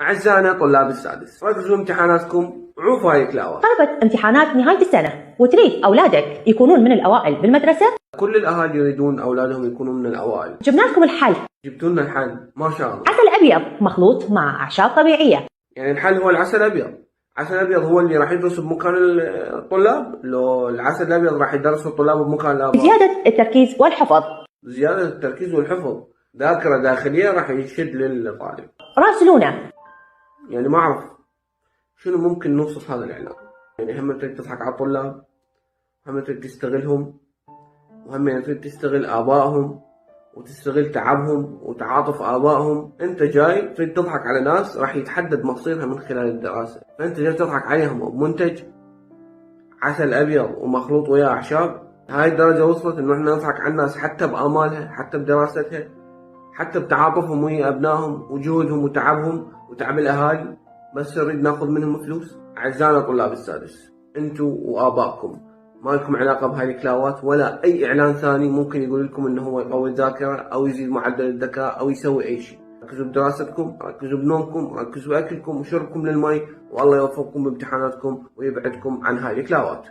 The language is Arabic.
أعزائنا طلاب السادس، ركزوا امتحاناتكم وعوفوا هاي الكلاوات. قربت امتحانات نهاية السنة وتريد أولادك يكونون من الأوائل بالمدرسة؟ كل الأهالي يريدون أولادهم يكونوا من الأوائل. جبنا لكم الحل. جبتوا لنا الحل ما شاء الله. عسل أبيض مخلوط مع أعشاب طبيعية. يعني الحل هو العسل الأبيض. العسل الأبيض هو اللي راح يدرس بمكان الطلاب، لو العسل الأبيض راح يدرس الطلاب بمكان الآباء. زيادة التركيز والحفظ. زيادة التركيز والحفظ، ذاكرة داخلية راح يشد للطالب. راسلونا. يعني ما أعرف شنو ممكن نوصف هذا الإعلان. يعني هم تريد تضحك على الطلاب، هم تريد تستغلهم، وهم تريد تستغل آبائهم وتستغل تعبهم وتعاطف آبائهم. أنت جاي تريد تضحك على ناس راح يتحدد مصيرها من خلال الدراسة، فأنت جاي تضحك عليهم بمنتج عسل أبيض ومخلوط وياه أعشاب. هاي الدرجة وصلت إنه إحنا نضحك على الناس حتى بآمالها، حتى بدراستها، حتى بتعاطفهم ويا أبنائهم وجهدهم وتعبهم وتعب الأهالي، بس نريد ناخذ منهم فلوس. أعزائنا طلاب السادس، أنتوا وآبائكم ما لكم علاقة بهاي الكلاوات ولا أي إعلان ثاني ممكن يقول لكم إنه هو يقوي الذاكرة أو يزيد معدل الذكاء أو يسوي أي شيء. ركزوا بدراستكم، ركزوا بنومكم، ركزوا بأكلكم وشربكم للمي، والله يوفقكم بامتحاناتكم ويبعدكم عن هاي الكلاوات.